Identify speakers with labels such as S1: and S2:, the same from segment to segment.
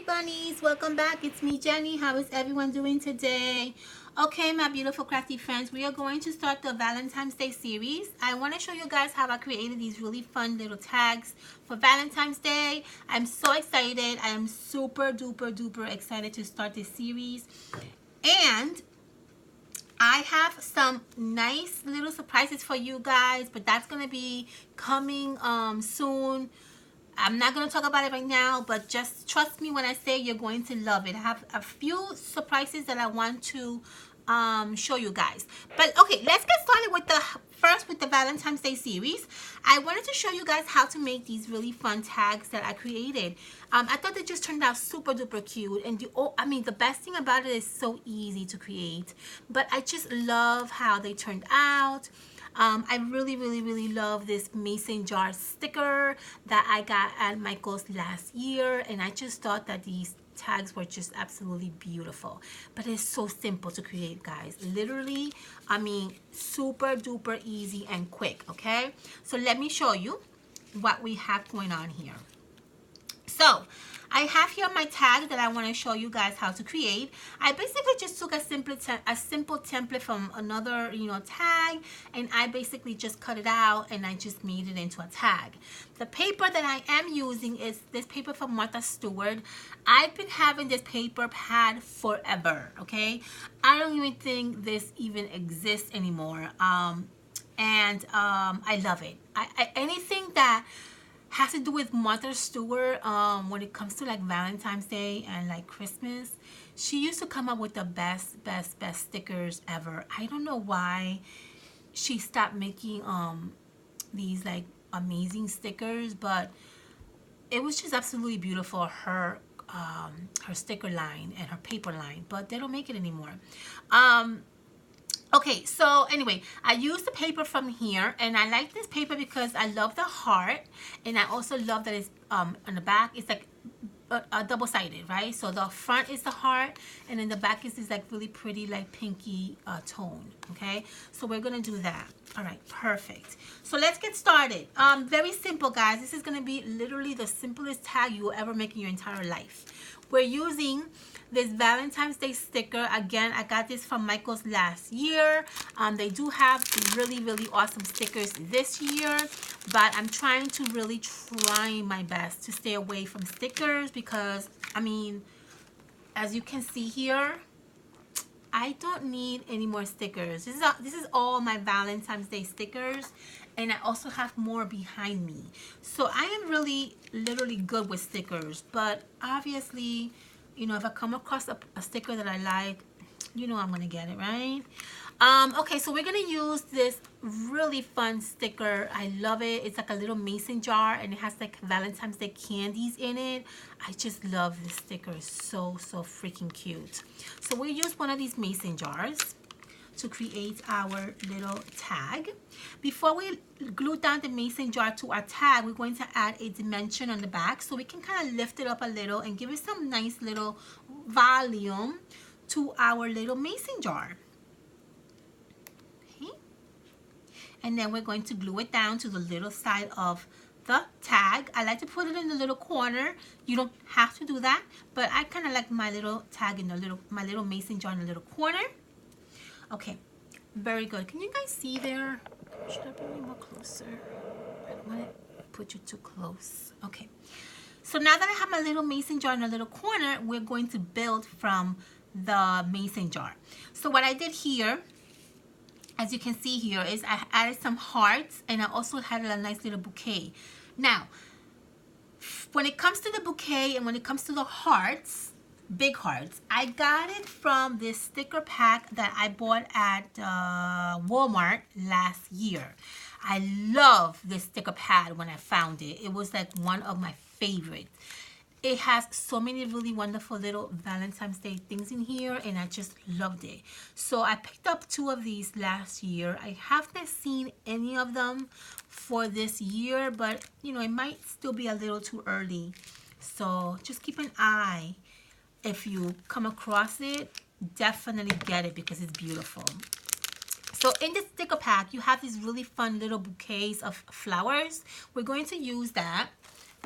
S1: Hi bunnies, welcome back. It's me, Jenny. How is everyone doing today? Okay, my beautiful crafty friends, we are going to start the Valentine's Day series. I want to show you guys how I created these really fun little tags for Valentine's Day. I'm so excited. I am super duper excited to start this series. And I have some nice little surprises for you guys, but that's going to be coming soon. I'm not going to talk about it right now, but just trust me when I say you're going to love it. I have a few surprises that I want to show you guys. But okay, let's get started with the Valentine's Day series. I wanted to show you guys how to make these really fun tags that I created. I thought they just turned out super duper cute, and the best thing about it is so easy to create. But I just love how they turned out. I really love this mason jar sticker that I got at Michael's last year, and I just thought that these tags were just absolutely beautiful. But it's so simple to create, guys. Literally, super duper easy and quick. Okay, so let me show you what we have going on here. So I have here my tag that I want to show you guys how to create. I basically just took a simple template from another tag, and I basically just cut it out and I just made it into a tag. The paper that I am using is this paper from Martha Stewart. I've been having this paper pad forever. Okay, I don't even think this even exists anymore. I love it. Anything that has to do with Martha Stewart when it comes to like Valentine's Day and like Christmas. She used to come up with the best stickers ever. I don't know why she stopped making these like amazing stickers, but it was just absolutely beautiful, her sticker line and her paper line, but they don't make it anymore. Okay, so anyway, I used the paper from here, and I like this paper because I love the heart, and I also love that it's on the back, it's like double-sided, right? So the front is the heart, and then the back is this like really pretty like pinky tone. Okay, so we're gonna do that. All right, perfect. So let's get started. Very simple, guys. This is gonna be literally the simplest tag you will ever make in your entire life. We're using this Valentine's Day sticker. Again, I got this from Michael's last year. They do have really awesome stickers this year, but I'm trying to really try my best to stay away from stickers because, as you can see here, I don't need any more stickers. This is all my Valentine's Day stickers, and I also have more behind me. So I am really literally good with stickers, but obviously, if I come across a sticker that I like, I'm gonna get it, right? Okay, so we're gonna use this really fun sticker. I love it. It's like a little mason jar, and it has like Valentine's Day candies in it. I just love this sticker. It's so freaking cute. So we use one of these mason jars to create our little tag. Before we glue down the mason jar to our tag, we're going to add a dimension on the back so we can kind of lift it up a little and give it some nice little volume to our little mason jar. Okay. And then we're going to glue it down to the little side of the tag. I like to put it in the little corner. You don't have to do that, but I kind of like my little tag in my little mason jar in the little corner. Okay, very good. Can you guys see there? Should I bring you more closer? I don't want to put you too close. Okay. So now that I have my little mason jar in a little corner, we're going to build from the mason jar. So what I did here, as you can see here, is I added some hearts, and I also had a nice little bouquet. Now, when it comes to the bouquet and when it comes to the hearts, big hearts, I got it from this sticker pack that I bought at Walmart last year. I love this sticker pad when I found it. It was like one of my favorites. It has so many really wonderful little Valentine's Day things in here, and I just loved it. So I picked up 2 of these last year. I haven't seen any of them for this year, but it might still be a little too early. So just keep an eye. If you come across it, definitely get it because it's beautiful. So in the sticker pack, you have these really fun little bouquets of flowers. We're going to use that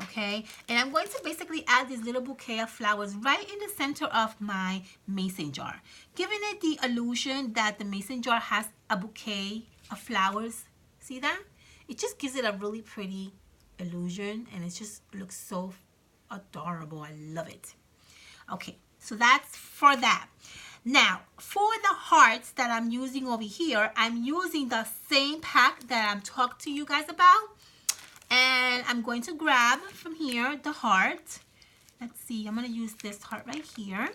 S1: Okay, and I'm going to basically add this little bouquet of flowers right in the center of my mason jar, giving it the illusion that the mason jar has a bouquet of flowers. See that? It just gives it a really pretty illusion, and it just looks so adorable. I love it. Okay, so that's for that. Now, for the hearts that I'm using over here, I'm using the same pack that I'm talking to you guys about. And I'm going to grab from here the heart. Let's see, I'm going to use this heart right here.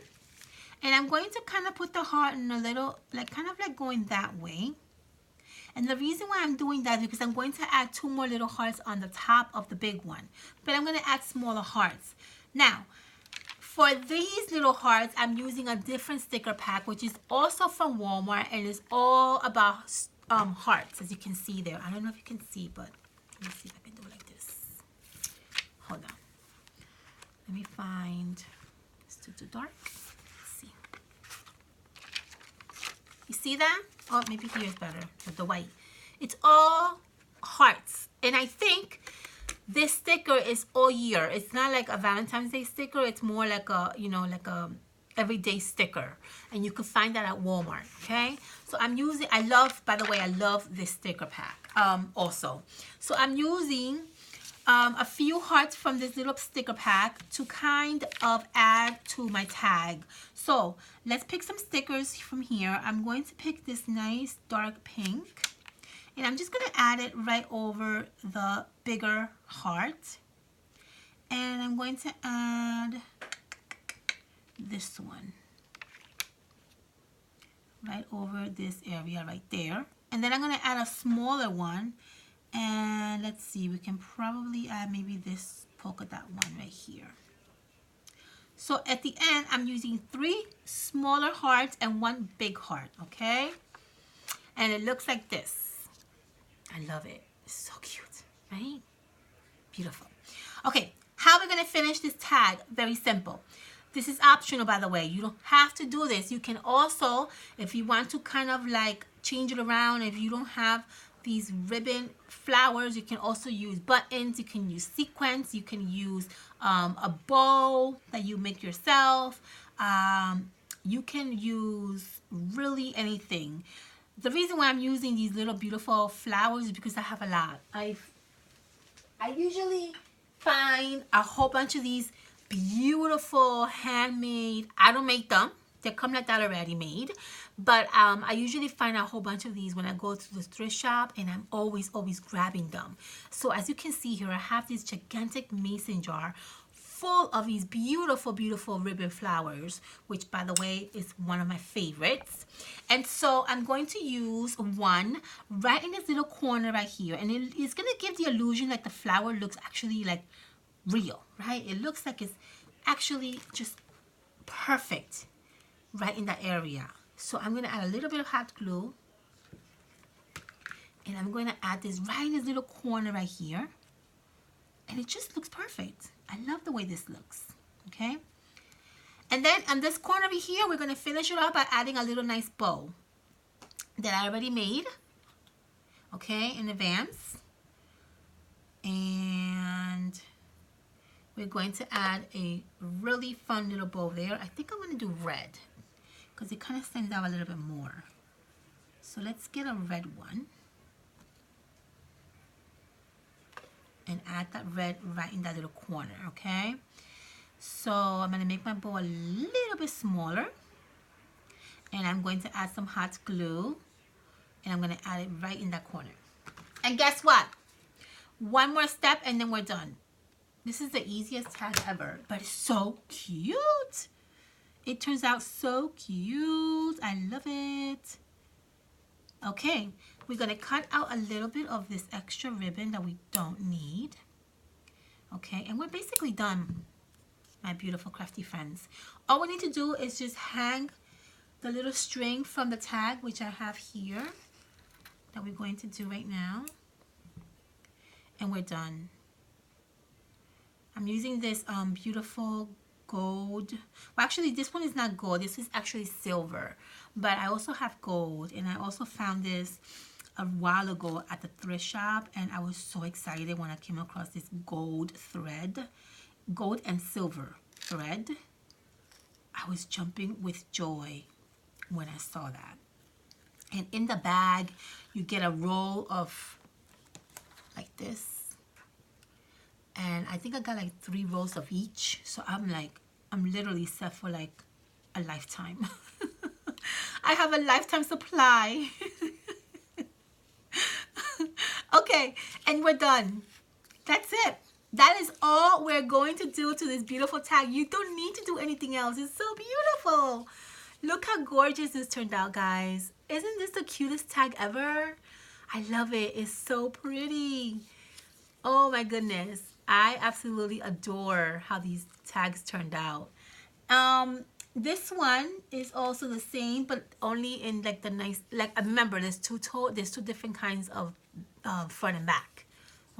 S1: And I'm going to kind of put the heart in a little, like kind of like going that way. And the reason why I'm doing that is because I'm going to add 2 more little hearts on the top of the big one. But I'm going to add smaller hearts. Now, for these little hearts, I'm using a different sticker pack, which is also from Walmart, and it's all about hearts, as you can see there. I don't know if you can see, but let me see if I can do it like this. Hold on. Let me find. It's too dark. Let's see. You see that? Oh, maybe here is better with the white. It's all hearts, and I think this sticker is all year. It's not like a Valentine's Day sticker. It's more like a, you know, like a everyday sticker. And you can find that at Walmart, okay? So I'm using, I love, by the way, I love this sticker pack also. So I'm using a few hearts from this little sticker pack to kind of add to my tag. So let's pick some stickers from here. I'm going to pick this nice dark pink. And I'm just going to add it right over the bigger heart. And I'm going to add this one right over this area right there. And then I'm going to add a smaller one. And let's see, we can probably add maybe this polka dot one right here. So at the end, I'm using 3 smaller hearts and 1 big heart, okay? And it looks like this. I love it. It's so cute, right? Beautiful. Okay, how are we going to finish this tag? Very simple. This is optional, by the way. You don't have to do this. You can also, if you want to kind of like change it around, if you don't have these ribbon flowers, you can also use buttons. You can use sequins. You can use a bow that you make yourself. You can use really anything. The reason why I'm using these little beautiful flowers is because I have a lot. I usually find a whole bunch of these beautiful handmade. I don't make them. They come like that already made. But I usually find a whole bunch of these when I go to the thrift shop, and I'm always grabbing them. So as you can see here, I have this gigantic mason jar full of these beautiful, beautiful ribbon flowers, which by the way is one of my favorites. And so I'm going to use one right in this little corner right here, and it's going to give the illusion that the flower looks actually like real, right? It looks like it's actually just perfect right in that area. So I'm going to add a little bit of hot glue, and I'm going to add this right in this little corner right here, and it just looks perfect. I love the way this looks, okay? And then on this corner over here, we're going to finish it up by adding a little nice bow that I already made, okay, in advance. And we're going to add a really fun little bow there. I think I'm going to do red because it kind of stands out a little bit more. So let's get a red one. And add that red right in that little corner, okay? So I'm going to make my bow a little bit smaller. And I'm going to add some hot glue. And I'm going to add it right in that corner. And guess what? One more step and then we're done. This is the easiest tag ever, but it's so cute. It turns out so cute. I love it. Okay, we're going to cut out a little bit of this extra ribbon that we don't need. Okay, and we're basically done, my beautiful crafty friends. All we need to do is just hang the little string from the tag, which I have here, that we're going to do right now. And we're done. I'm using this beautiful gold. Well, actually, this one is not gold. This is actually silver. But I also have gold, and I also found this a while ago at the thrift shop, and I was so excited when I came across this gold thread, gold and silver thread. I was jumping with joy when I saw that. And in the bag, you get a roll of like this. And I think I got like 3 rolls of each. So I'm literally set for like a lifetime. I have a lifetime supply. Okay, and we're done. That's it. That is all we're going to do to this beautiful tag. You don't need to do anything else. It's so beautiful. Look how gorgeous this turned out, guys. Isn't this the cutest tag ever? I love it. It's so pretty. Oh my goodness. I absolutely adore how these tags turned out. This one is also the same, but only in like the nice, like remember there's two different kinds of front and back.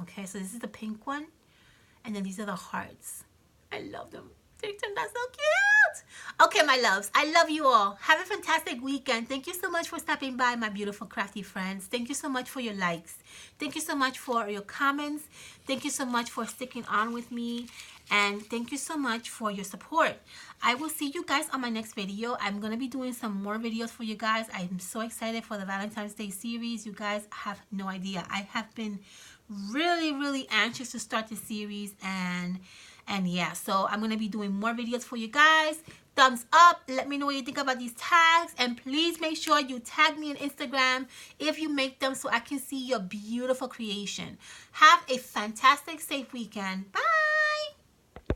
S1: Okay, so this is the pink one, and then these are the hearts. I love them. They turned out so cute. Okay, my loves, I love you all. Have a fantastic weekend. Thank you so much for stopping by, my beautiful crafty friends. Thank you so much for your likes. Thank you so much for your comments. Thank you so much for sticking on with me. And thank you so much for your support. I will see you guys on my next video. I'm going to be doing some more videos for you guys. I'm so excited for the Valentine's Day series. You guys have no idea. I have been really anxious to start this series, and yeah, so I'm going to be doing more videos for you guys. Thumbs up. Let me know what you think about these tags, and please make sure you tag me on Instagram if you make them so I can see your beautiful creation. Have a fantastic, safe weekend. Bye.